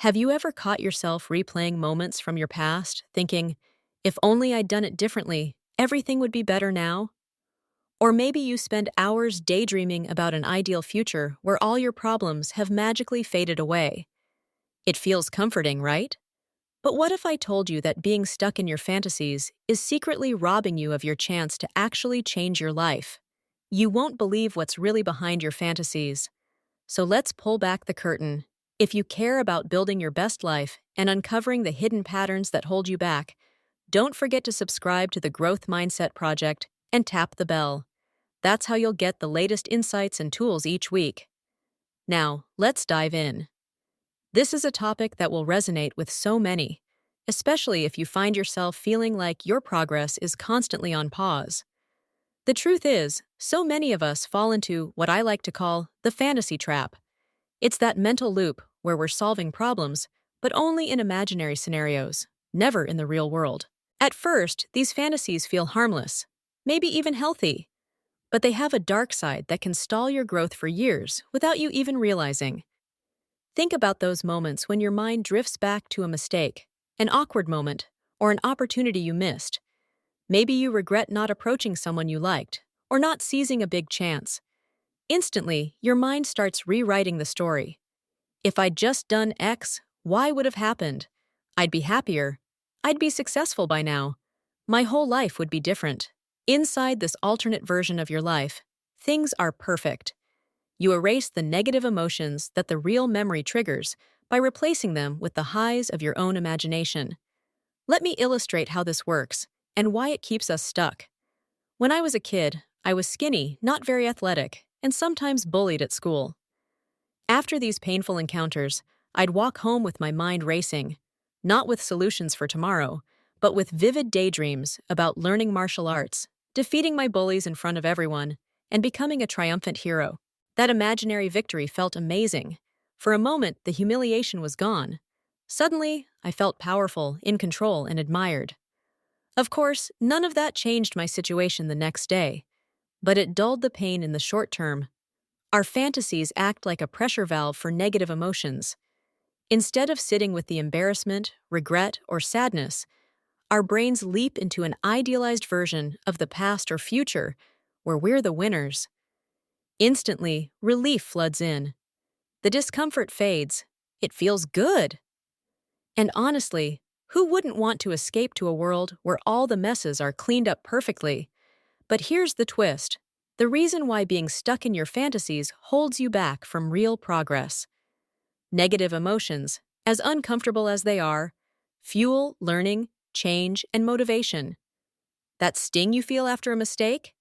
Have you ever caught yourself replaying moments from your past, thinking, if only I'd done it differently, everything would be better now? Or maybe you spend hours daydreaming about an ideal future where all your problems have magically faded away. It feels comforting, right? But what if I told you that being stuck in your fantasies is secretly robbing you of your chance to actually change your life? You won't believe what's really behind your fantasies. So let's pull back the curtain. If you care about building your best life and uncovering the hidden patterns that hold you back, don't forget to subscribe to the Growth Mindset Project and tap the bell. That's how you'll get the latest insights and tools each week. Now, let's dive in. This is a topic that will resonate with so many, especially if you find yourself feeling like your progress is constantly on pause. The truth is, so many of us fall into what I like to call the fantasy trap. It's that mental loop where we're solving problems, but only in imaginary scenarios, never in the real world. At first, these fantasies feel harmless, maybe even healthy, but they have a dark side that can stall your growth for years without you even realizing. Think about those moments when your mind drifts back to a mistake, an awkward moment, or an opportunity you missed. Maybe you regret not approaching someone you liked, or not seizing a big chance. Instantly, your mind starts rewriting the story. If I'd just done X, Y would have happened. I'd be happier. I'd be successful by now. My whole life would be different. Inside this alternate version of your life, things are perfect. You erase the negative emotions that the real memory triggers by replacing them with the highs of your own imagination. Let me illustrate how this works and why it keeps us stuck. When I was a kid, I was skinny, not very athletic, and sometimes bullied at school. After these painful encounters, I'd walk home with my mind racing, not with solutions for tomorrow, but with vivid daydreams about learning martial arts, defeating my bullies in front of everyone, and becoming a triumphant hero. That imaginary victory felt amazing. For a moment, the humiliation was gone. Suddenly, I felt powerful, in control, and admired. Of course, none of that changed my situation the next day, but it dulled the pain in the short term. Our fantasies act like a pressure valve for negative emotions. Instead of sitting with the embarrassment, regret, or sadness, our brains leap into an idealized version of the past or future where we're the winners. Instantly, relief floods in. The discomfort fades. It feels good. And honestly, who wouldn't want to escape to a world where all the messes are cleaned up perfectly? But here's the twist. The reason why being stuck in your fantasies holds you back from real progress. Negative emotions, as uncomfortable as they are, fuel learning, change, and motivation. That sting you feel after a mistake?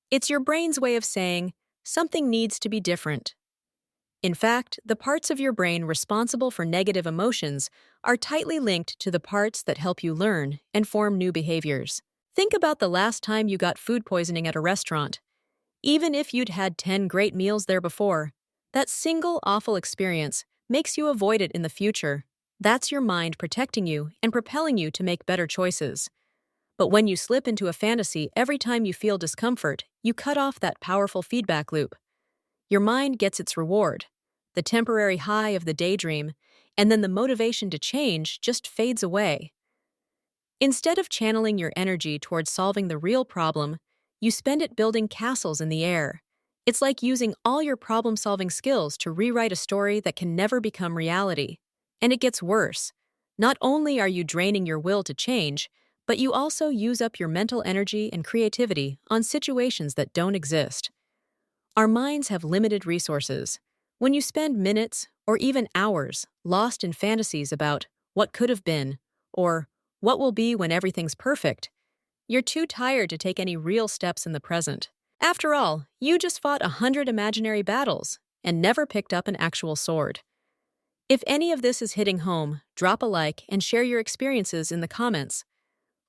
It's your brain's way of saying, something needs to be different. In fact, the parts of your brain responsible for negative emotions are tightly linked to the parts that help you learn and form new behaviors. Think about the last time you got food poisoning at a restaurant. Even if you'd had 10 great meals there before, that single awful experience makes you avoid it in the future. That's your mind protecting you and propelling you to make better choices. But when you slip into a fantasy every time you feel discomfort, you cut off that powerful feedback loop. Your mind gets its reward, the temporary high of the daydream, and then the motivation to change just fades away. Instead of channeling your energy towards solving the real problem, you spend it building castles in the air. It's like using all your problem-solving skills to rewrite a story that can never become reality. And it gets worse. Not only are you draining your will to change, but you also use up your mental energy and creativity on situations that don't exist. Our minds have limited resources. When you spend minutes, or even hours, lost in fantasies about what could have been, or what will be when everything's perfect, you're too tired to take any real steps in the present. After all, you just fought 100 imaginary battles and never picked up an actual sword. If any of this is hitting home, drop a like and share your experiences in the comments.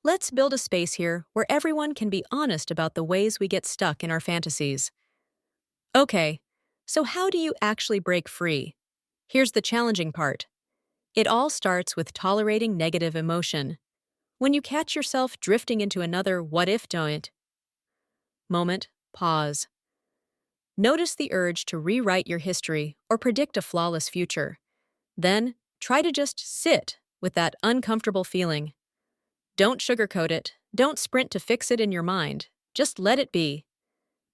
Let's build a space here where everyone can be honest about the ways we get stuck in our fantasies. Okay, so how do you actually break free? Here's the challenging part. It all starts with tolerating negative emotion. When you catch yourself drifting into another what-if moment, pause. Notice the urge to rewrite your history or predict a flawless future. Then, Try to just sit with that uncomfortable feeling. Don't sugarcoat it. Don't sprint to fix it in your mind. Just let it be.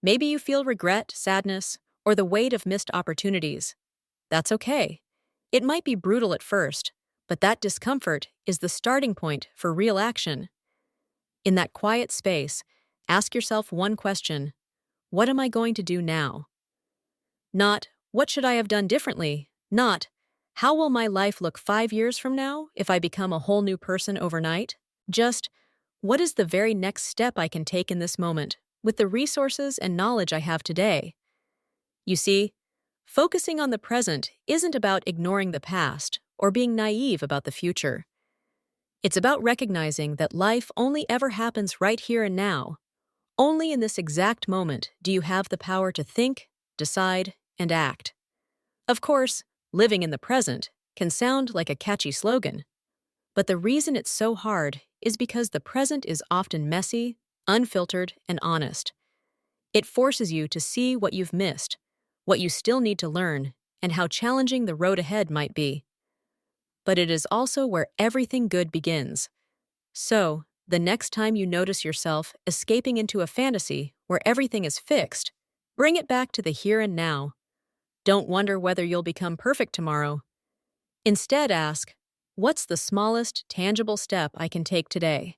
Maybe you feel regret, sadness, or the weight of missed opportunities. That's okay. It might be brutal at first, but that discomfort is the starting point for real action. In that quiet space, ask yourself one question: what am I going to do now? Not, what should I have done differently? Not, how will my life look 5 years from now if I become a whole new person overnight? Just, what is the very next step I can take in this moment with the resources and knowledge I have today? You see, focusing on the present isn't about ignoring the past or being naive about the future. It's about recognizing that life only ever happens right here and now. Only in this exact moment do you have the power to think, decide, and act. Of course, living in the present can sound like a catchy slogan, but the reason it's so hard is because the present is often messy, unfiltered, and honest. It forces you to see what you've missed, what you still need to learn, and how challenging the road ahead might be. But it is also where everything good begins. So, the next time you notice yourself escaping into a fantasy where everything is fixed, bring it back to the here and now. Don't wonder whether you'll become perfect tomorrow. Instead, ask, what's the smallest, tangible step I can take today?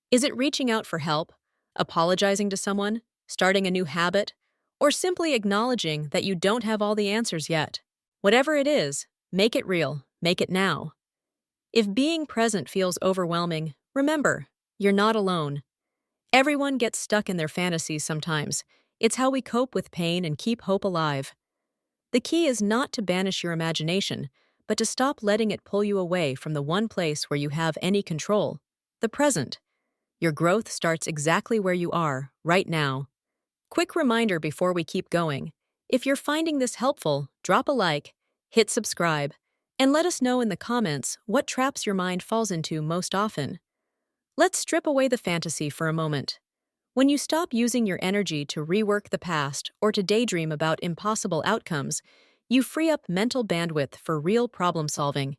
Is it reaching out for help, apologizing to someone, starting a new habit, or simply acknowledging that you don't have all the answers yet? Whatever it is, make it real, make it now. If being present feels overwhelming, remember, you're not alone. Everyone gets stuck in their fantasies sometimes. It's how we cope with pain and keep hope alive. The key is not to banish your imagination, but to stop letting it pull you away from the one place where you have any control, the present. Your growth starts exactly where you are, right now. Quick reminder before we keep going. If you're finding this helpful, drop a like, hit subscribe, and let us know in the comments what traps your mind falls into most often. Let's strip away the fantasy for a moment. When you stop using your energy to rework the past or to daydream about impossible outcomes, you free up mental bandwidth for real problem solving.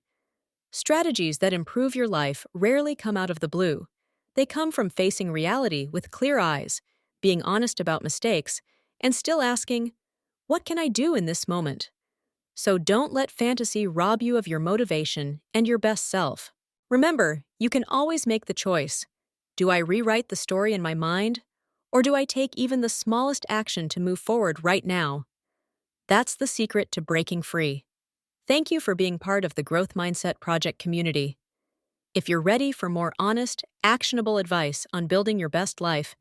Strategies that improve your life rarely come out of the blue. They come from facing reality with clear eyes, being honest about mistakes, and still asking, what can I do in this moment? So don't let fantasy rob you of your motivation and your best self. Remember, you can always make the choice. Do I rewrite the story in my mind? Or do I take even the smallest action to move forward right now? That's the secret to breaking free. Thank you for being part of the Growth Mindset Project community. If you're ready for more honest, actionable advice on building your best life,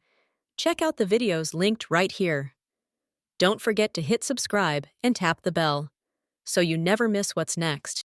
check out the videos linked right here. Don't forget to hit subscribe and tap the bell so you never miss what's next.